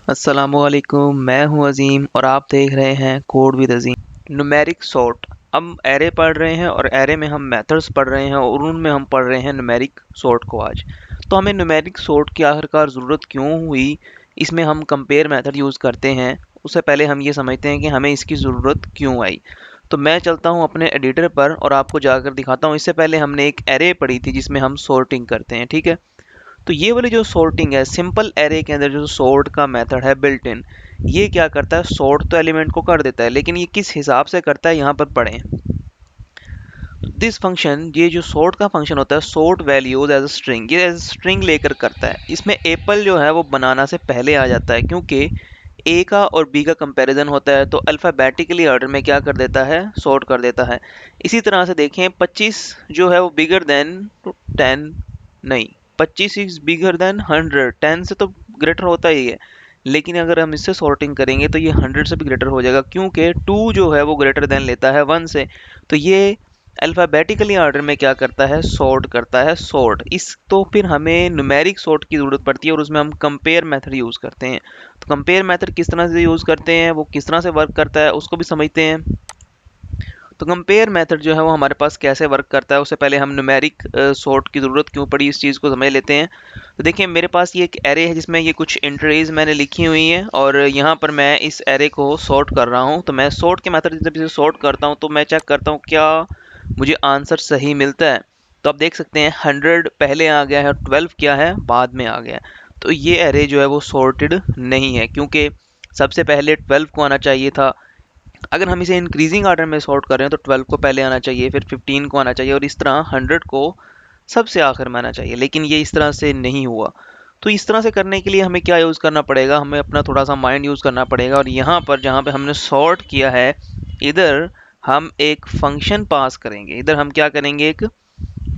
अस्सलामुअलैकुम, मैं हूं अज़ीम और आप देख रहे हैं code with Azeem. Numeric sort. हम एरे पढ़ रहे हैं और एरे में हम मेथड्स पढ़ रहे हैं और उनमें हम पढ़ रहे हैं न्यूमेरिक सॉर्ट को आज। तो हमें न्यूमेरिक सॉर्ट की आखिरकार ज़रूरत क्यों हुई, इसमें हम कंपेयर मेथड यूज़ करते हैं। उससे पहले हम ये समझते हैं कि हमें इसकी ज़रूरत क्यों आई। तो मैं चलता हूँ अपने एडिटर पर और आपको जाकर दिखाता हूँ। इससे पहले हमने एक एरे पढ़ी थी जिसमें हम सॉर्टिंग करते हैं, ठीक है। तो ये वाली जो सॉर्टिंग है, सिंपल एरे के अंदर जो सॉर्ट का मेथड है बिल्ट इन, ये क्या करता है, सॉर्ट तो एलिमेंट को कर देता है, लेकिन ये किस हिसाब से करता है यहाँ पर पढ़ें। दिस फंक्शन, ये जो सॉर्ट का फंक्शन होता है, sort values as a string, ये एज स्ट्रिंग लेकर करता है। इसमें एप्पल जो है वो बनाना से पहले आ जाता है, क्योंकि ए का और बी का कंपैरिजन होता है तो अल्फ़ाबेटिकली ऑर्डर में क्या कर देता है, सॉर्ट कर देता है। इसी तरह से देखें 25 जो है वो बिगर देन 10 नहीं, 25 इज बिगर देन 100, 10 से तो ग्रेटर होता ही है, लेकिन अगर हम इससे सॉर्टिंग करेंगे तो ये 100 से भी ग्रेटर हो जाएगा, क्योंकि 2 जो है वो ग्रेटर देन लेता है 1 से। तो ये अल्फ़ाबेटिकली ऑर्डर में क्या करता है, सॉर्ट करता है, सॉर्ट। इस तो फिर हमें न्यूमेरिक सॉर्ट की ज़रूरत पड़ती है और उसमें हम कंपेयर मेथड यूज़ करते हैं। तो कंपेयर मेथड किस तरह से यूज़ करते हैं, वो किस तरह से वर्क करता है, उसको भी समझते हैं। तो कंपेयर मेथड जो है वो हमारे पास कैसे वर्क करता है, उससे पहले हम न्यूमेरिक सॉर्ट की ज़रूरत क्यों पड़ी, इस चीज़ को समझ लेते हैं। तो देखिए मेरे पास ये एक एरे है जिसमें ये कुछ एंट्रीज मैंने लिखी हुई हैं और यहाँ पर मैं इस एरे को सॉर्ट कर रहा हूँ। तो मैं सॉर्ट के मेथड जब इसे सॉर्ट करता हूँ तो मैं चेक करता हूँ क्या मुझे आंसर सही मिलता है। तो आप देख सकते हैं 100 पहले आ गया है और 12 क्या है, बाद में आ गया है। तो ये एरे जो है वो सॉर्टेड नहीं है, क्योंकि सबसे पहले 12 को आना चाहिए था। अगर हम इसे इंक्रीजिंग ऑर्डर में सॉर्ट कर रहे हैं तो 12 को पहले आना चाहिए, फिर 15 को आना चाहिए और इस तरह 100 को सबसे आखिर में आना चाहिए, लेकिन ये इस तरह से नहीं हुआ। तो इस तरह से करने के लिए हमें क्या यूज़ करना पड़ेगा, हमें अपना थोड़ा सा माइंड यूज़ करना पड़ेगा। और यहाँ पर जहाँ पे हमने सॉर्ट किया है, इधर हम एक फंक्शन पास करेंगे। इधर हम क्या करेंगे, एक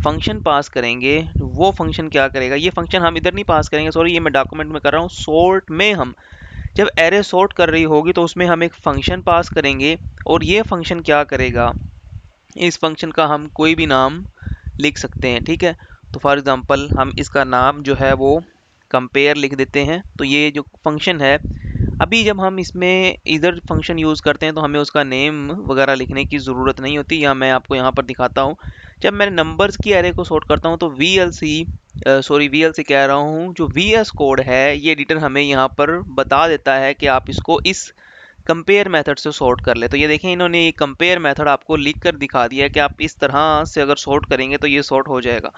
फंक्शन पास करेंगे। वो फंक्शन क्या करेगा, ये फंक्शन हम इधर नहीं पास करेंगे, सॉरी ये मैं डॉक्यूमेंट में कर रहा हूँ। सॉर्ट में हम जब एरे सॉर्ट कर रही होगी तो उसमें हम एक फंक्शन पास करेंगे और ये फंक्शन क्या करेगा, इस फंक्शन का हम कोई भी नाम लिख सकते हैं, ठीक है। तो फॉर एग्जांपल हम इसका नाम जो है वो कंपेयर लिख देते हैं। तो ये जो फंक्शन है, अभी जब हम इसमें इधर फंक्शन यूज़ करते हैं तो हमें उसका नेम वगैरह लिखने की ज़रूरत नहीं होती, या मैं आपको यहाँ पर दिखाता हूँ। जब मैं नंबर्स की एरे को सॉर्ट करता हूँ तो वीएलसी कह रहा हूँ, जो वीएस कोड है ये एडिटर हमें यहाँ पर बता देता है कि आप इसको इस कंपेयर मेथड से सॉर्ट कर ले। तो ये देखें इन्होंने ये कंपेयर मेथड आपको लिख कर दिखा दिया है कि आप इस तरह से अगर सॉर्ट करेंगे तो ये सॉर्ट हो जाएगा।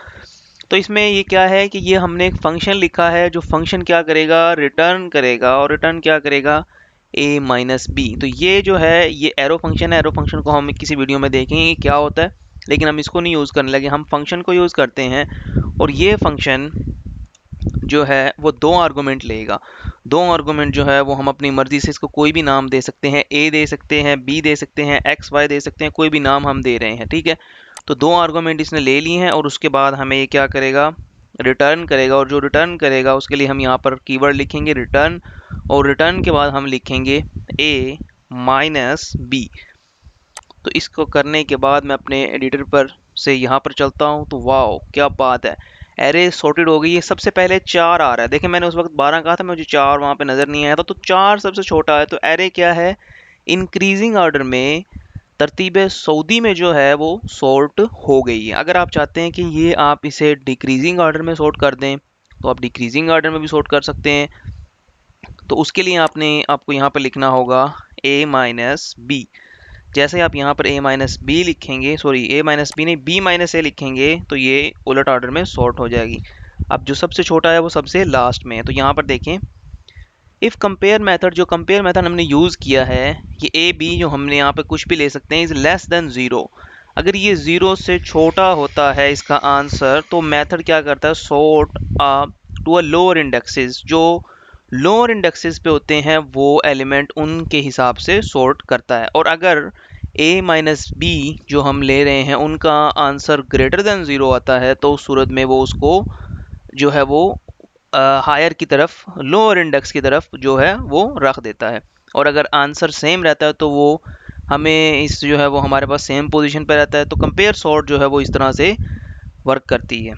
तो इसमें ये क्या है कि ये हमने एक फंक्शन लिखा है, जो फंक्शन क्या करेगा, रिटर्न करेगा। और रिटर्न क्या करेगा, a माइनस बी। तो ये जो है ये एरो फंक्शन है। एरो फंक्शन को हम किसी वीडियो में देखेंगे क्या होता है, लेकिन हम इसको नहीं यूज़ करने लगे, हम फंक्शन को यूज़ करते हैं। और ये फंक्शन जो है वो 2 आर्गूमेंट लेगा। 2 आर्गूमेंट जो है वो हम अपनी मर्ज़ी से इसको कोई भी नाम दे सकते हैं, a दे सकते हैं, b दे सकते हैं, x y दे सकते हैं, कोई भी नाम हम दे रहे हैं, ठीक है। तो 2 आर्गूमेंट इसने ले लिए हैं और उसके बाद हमें ये क्या करेगा, रिटर्न करेगा। और जो रिटर्न करेगा उसके लिए हम यहाँ पर कीवर्ड लिखेंगे रिटर्न, और रिटर्न के बाद हम लिखेंगे a माइनस बी। तो इसको करने के बाद मैं अपने एडिटर पर से यहाँ पर चलता हूँ तो वाओ क्या बात है, एरे सॉर्टेड हो गई है। सबसे पहले 4 आ रहा है, देखें मैंने उस वक्त 12 कहा था, मुझे 4 वहाँ पे नज़र नहीं आया था, तो 4 सबसे छोटा है। तो एरे क्या है, इंक्रीजिंग ऑर्डर में, तरतीब सऊदी में जो है वो सॉर्ट हो गई है। अगर आप चाहते हैं कि ये आप इसे डिक्रीजिंग ऑर्डर में सॉर्ट कर दें तो आप डिक्रीजिंग ऑर्डर में भी सॉर्ट कर सकते हैं। तो उसके लिए आपको यहाँ पर लिखना होगा a माइनस बी। जैसे आप यहाँ पर a माइनस बी लिखेंगे, सॉरी a माइनस बी नहीं, b माइनस ए लिखेंगे, तो ये उलट ऑर्डर में सॉर्ट हो जाएगी। अब जो सबसे छोटा है वो सबसे लास्ट में है। तो यहाँ पर देखें इफ़ कंपेयर मेथड, जो कंपेयर मेथड हमने यूज़ किया है, ये ए बी जो हमने यहाँ पे कुछ भी ले सकते हैं, इज़ लेस देन 0। अगर ये 0 से छोटा होता है इसका आंसर, तो मेथड क्या करता है, sort to a lower indexes. जो लोअर इंडेक्सेस पे होते हैं वो एलिमेंट उनके हिसाब से सॉर्ट करता है। और अगर a माइनस बी जो हम ले रहे हैं उनका आंसर ग्रेटर देन 0 आता है, तो उस सूरत में वो उसको जो है वो हायर की तरफ, लोअर इंडेक्स की तरफ जो है वो रख देता है। और अगर आंसर सेम रहता है तो वो हमें इस जो है वो हमारे पास सेम पोजीशन पे रहता है। तो कंपेयर सॉर्ट जो है वो इस तरह से वर्क करती है।